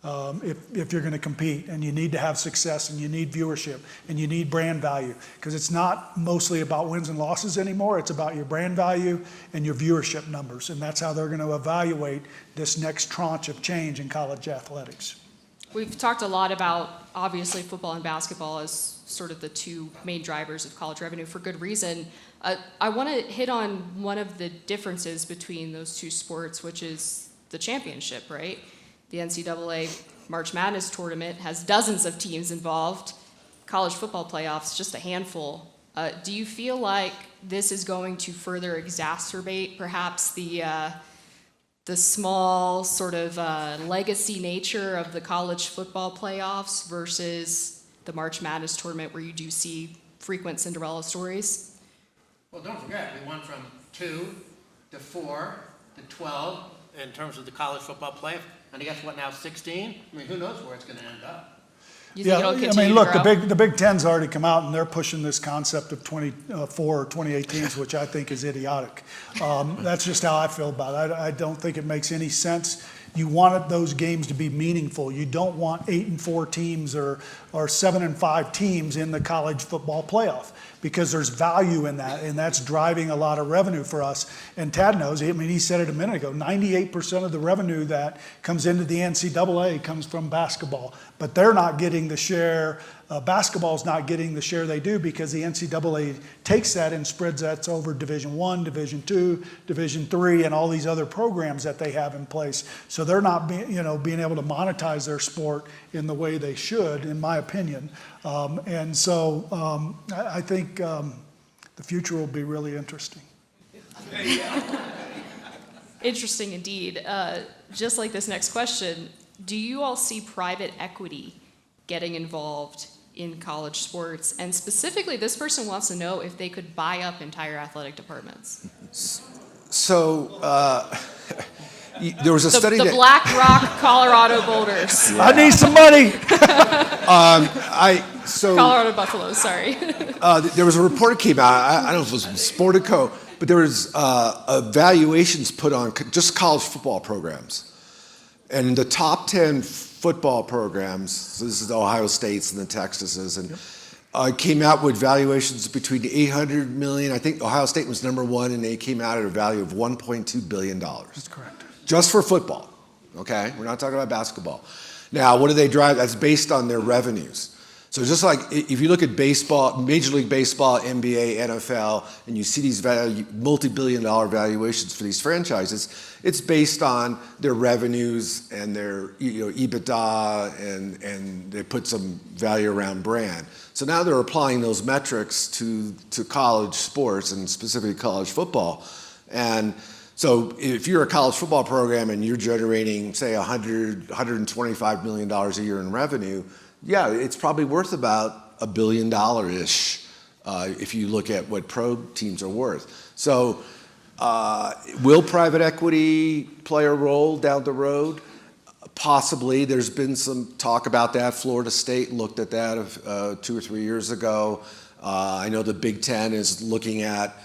[SPEAKER 4] if you're going to compete. And you need to have success, and you need viewership, and you need brand value. Because it's not mostly about wins and losses anymore. It's about your brand value and your viewership numbers. And that's how they're going to evaluate this next tranche of change in college athletics.
[SPEAKER 1] We've talked a lot about, obviously, football and basketball as sort of the two main drivers of college revenue for good reason. I want to hit on one of the differences between those two sports, which is the championship, right? The NCAA March Madness tournament has dozens of teams involved. College football playoffs, just a handful. Do you feel like this is going to further exacerbate perhaps the small sort of legacy nature of the college football playoffs versus the March Madness tournament where you do see frequent Cinderella stories?
[SPEAKER 2] Well, don't forget, we went from 2 to 4 to 12 in terms of the college football playoff. And guess what, now 16? I mean, who knows where it's going to end up?
[SPEAKER 1] You think it'll
[SPEAKER 4] I
[SPEAKER 1] continue
[SPEAKER 4] mean, look,
[SPEAKER 1] to grow?
[SPEAKER 4] the Big Ten's already come out, and they're pushing this concept of 24 or 28 teams, which I think is idiotic. That's just how I feel about it. I don't think it makes any sense. You want those games to be meaningful. You don't want 8 and 4 teams or 7 and 5 teams in the college football playoff, because there's value in that, and that's driving a lot of revenue for us. And Tad knows, I mean, he said it a minute ago, 98% of the revenue that comes into the NCAA comes from basketball, but they're not getting the share. Basketball's not getting the share they do because the NCAA takes that and spreads that over Division I, Division II, Division III, and all these other programs that they have in place. So they're not being able to monetize their sport in the way they should, in my opinion. And so I think the future will be really interesting.
[SPEAKER 1] Interesting indeed. Just like this next question, do you all see private equity getting involved in college sports? And specifically, this person wants to know if they could buy up entire athletic departments.
[SPEAKER 3] So there was a study
[SPEAKER 1] The
[SPEAKER 3] that
[SPEAKER 1] Black Rock, Colorado Boulders.
[SPEAKER 4] I need some money.
[SPEAKER 1] Colorado Buffaloes, sorry.
[SPEAKER 3] There was a report that came out. I don't know if it was Sportico, but there was evaluations put on just college football programs, and the top 10 football programs. So this is the Ohio States and the Texases, and came out with valuations between 800 million. I think Ohio State was number 1, and they came out at a value of $1.2 billion. That's
[SPEAKER 4] correct.
[SPEAKER 3] Just for football. Okay, we're not talking about basketball. Now, what do they drive? That's based on their revenues. So just like if you look at baseball, Major League Baseball, NBA, NFL, and you see these multi-billion-dollar valuations for these franchises, it's based on their revenues and their EBITDA, and they put some value around brand. So now they're applying those metrics to college sports, and specifically college football. And so if you're a college football program and you're generating, say, $125 million a year in revenue, yeah, it's probably worth about $1 billion-ish if you look at what pro teams are worth. So will private equity play a role down the road? Possibly. There's been some talk about that. Florida State looked at that 2 or 3 years ago. I know the Big Ten is looking at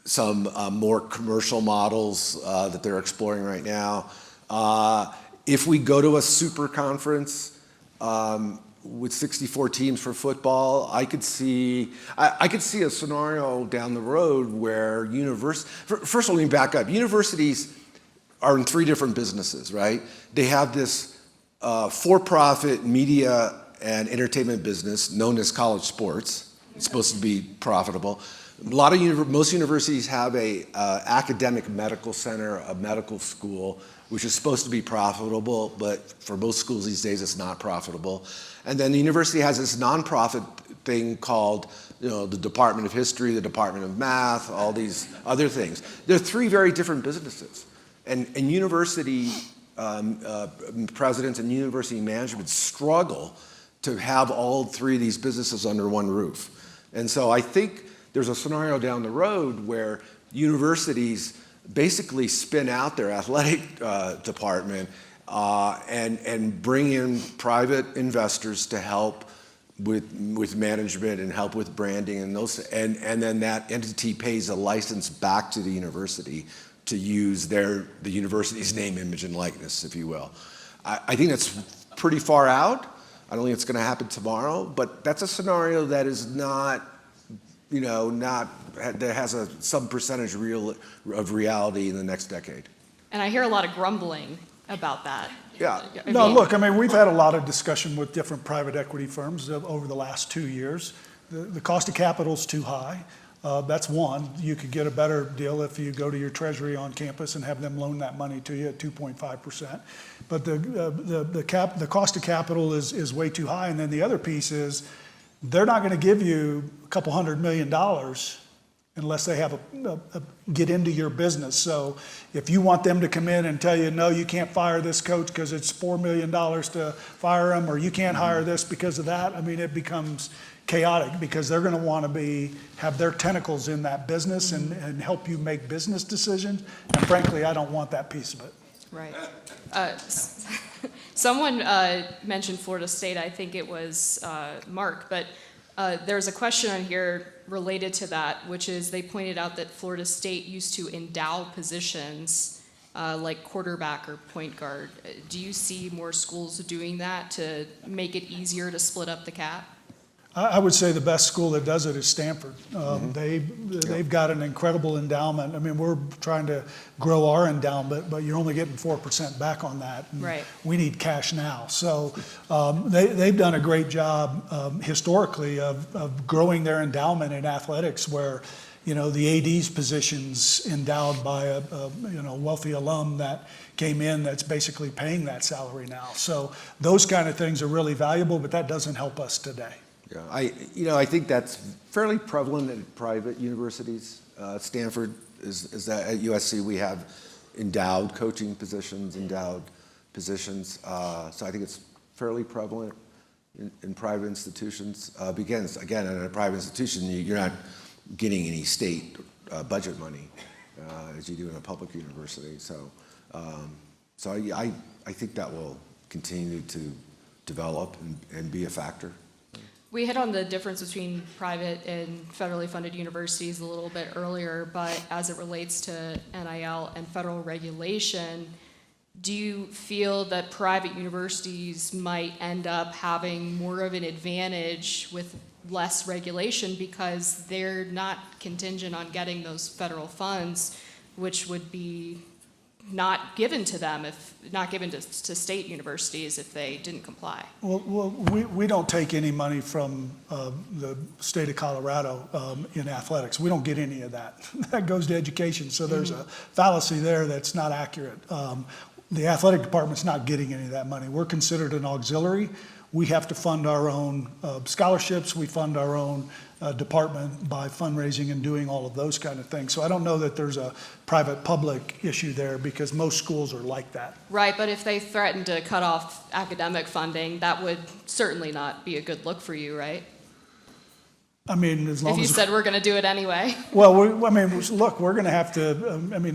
[SPEAKER 3] some more commercial models that they're exploring right now. If we go to a super conference with 64 teams for football, I could see a scenario down the road where first let me back up. Universities are in 3 different businesses, right? They have this for-profit media and entertainment business known as college sports. It's supposed to be profitable. Most universities have a academic medical center, a medical school, which is supposed to be profitable, but for most schools these days it's not profitable. And then the university has this nonprofit thing called, the Department of History, the Department of Math, all these other things. They're 3 very different businesses. And university presidents and university management struggle to have all three of these businesses under one roof. And so I think there's a scenario down the road where universities basically spin out their athletic department and bring in private investors to help with management and help with branding and then that entity pays a license back to the university to use the university's name, image, and likeness, if you will. I think that's pretty far out. I don't think it's going to happen tomorrow, but that's a scenario that is not, that has some percentage of reality in the next decade.
[SPEAKER 1] And I hear a lot of grumbling about that.
[SPEAKER 3] Yeah.
[SPEAKER 4] No, look, I mean, we've had a lot of discussion with different private equity firms over the last 2 years. The cost of capital is too high. That's one. You could get a better deal if you go to your treasury on campus and have them loan that money to you at 2.5%. But the cost of capital is way too high. And then the other piece is they're not going to give you a couple $100 million unless they have get into your business. So if you want them to come in and tell you, no, you can't fire this coach because it's $4 million to fire him, or you can't hire this because of that, I mean, it becomes chaotic because they're going to want to have their tentacles in that business and help you make business decisions. And frankly, I don't want that piece of it.
[SPEAKER 1] Right. Someone mentioned Florida State. I think it was Mark, but there's a question on here related to that, which is they pointed out that Florida State used to endow positions like quarterback or point guard. Do you see more schools doing that to make it easier to split up the cap?
[SPEAKER 4] I would say the best school that does it is Stanford. They've got an incredible endowment. I mean, we're trying to grow our endowment, but you're only getting 4% back on that. And
[SPEAKER 1] right.
[SPEAKER 4] We need cash now. So they've done a great job historically of growing their endowment in athletics, where the AD's position's endowed by a wealthy alum that came in that's basically paying that salary now. So those kind of things are really valuable, but that doesn't help us today.
[SPEAKER 3] Yeah, I think that's fairly prevalent in private universities. Stanford is that at USC we have endowed coaching positions, endowed positions. So I think it's fairly prevalent in private institutions. Because again, in a private institution, you're not getting any state budget money as you do in a public university. So, I think that will continue to develop and be a factor.
[SPEAKER 1] We hit on the difference between private and federally funded universities a little bit earlier, but as it relates to NIL and federal regulation, do you feel that private universities might end up having more of an advantage with less regulation because they're not contingent on getting those federal funds, which would be not given to them, if not given to state universities if they didn't comply?
[SPEAKER 4] Well, we don't take any money from the state of Colorado in athletics. We don't get any of that. That goes to education. So there's a fallacy there that's not accurate. The athletic department's not getting any of that money. We're considered an auxiliary. We have to fund our own scholarships. We fund our own department by fundraising and doing all of those kind of things. So I don't know that there's a private-public issue there because most schools are like that.
[SPEAKER 1] Right, but if they threaten to cut off academic funding, that would certainly not be a good look for you, right?
[SPEAKER 4] I mean, as long
[SPEAKER 1] if you
[SPEAKER 4] as
[SPEAKER 1] said we're going to do it anyway.
[SPEAKER 4] Well, look, we're going to have to.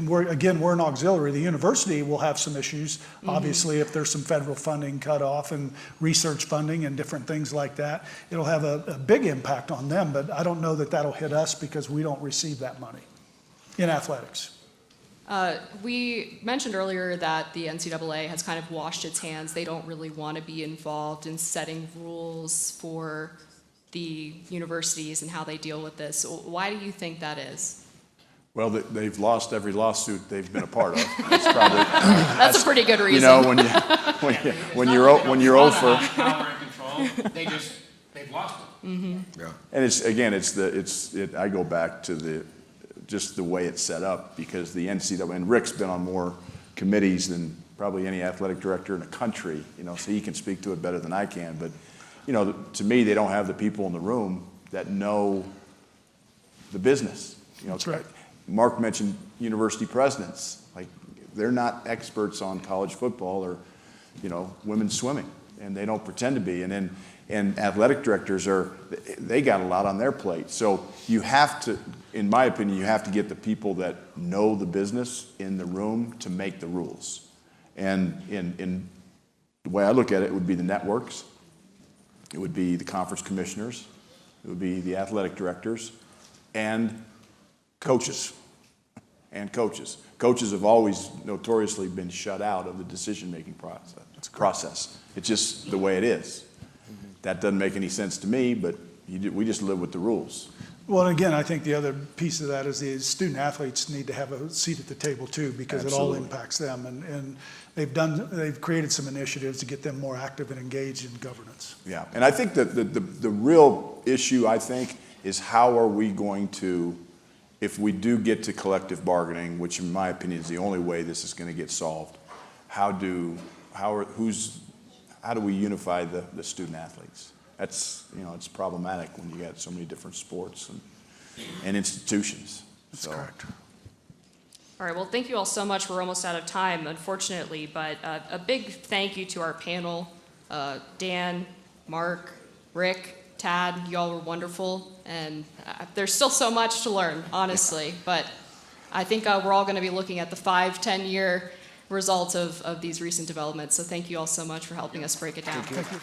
[SPEAKER 4] We're an auxiliary. The university will have some issues, obviously, if there's some federal funding cut off and research funding and different things like that. It'll have a big impact on them, but I don't know that that'll hit us because we don't receive that money in athletics.
[SPEAKER 1] We mentioned earlier that the NCAA has kind of washed its hands. They don't really want to be involved in setting rules for the universities and how they deal with this. Why do you think that is?
[SPEAKER 5] Well, they've lost every lawsuit they've been a part of. That's probably
[SPEAKER 1] that's a pretty good reason.
[SPEAKER 5] When you're over.
[SPEAKER 2] Power and control, they've lost it.
[SPEAKER 1] Mm-hmm.
[SPEAKER 3] Yeah.
[SPEAKER 5] And I go back to just the way it's set up, because the NCAA, and Rick's been on more committees than probably any athletic director in the country, so he can speak to it better than I can. But to me, they don't have the people in the room that know the business.
[SPEAKER 4] That's right.
[SPEAKER 5] Mark mentioned university presidents. Like, they're not experts on college football or, women's swimming, and they don't pretend to be. And athletic directors they got a lot on their plate. So you have to, in my opinion, you have to get the people that know the business in the room to make the rules. And in the way I look at it, it would be the networks, it would be the conference commissioners, it would be the athletic directors, and coaches. Coaches have always notoriously been shut out of the decision-making process. It's just the way it is. That doesn't make any sense to me, but we just live with the rules.
[SPEAKER 4] Well, and again, I think the other piece of that is the student athletes need to have a seat at the table too, because
[SPEAKER 5] Absolutely.
[SPEAKER 4] it all impacts them. And they've created some initiatives to get them more active and engaged in governance.
[SPEAKER 5] Yeah, and I think that the real issue, I think, is how are we going to, if we do get to collective bargaining, which in my opinion is the only way this is going to get solved, how do we unify the student athletes? That's, it's problematic when you got so many different sports and institutions.
[SPEAKER 4] That's correct.
[SPEAKER 1] All right, well, thank you all so much. We're almost out of time, unfortunately, but a big thank you to our panel, Dan, Mark, Rick, Tad. You all were wonderful, and there's still so much to learn, honestly, but I think we're all going to be looking at the 5-10 year results of these recent developments, so thank you all so much for helping us break it down.
[SPEAKER 4] Thank you.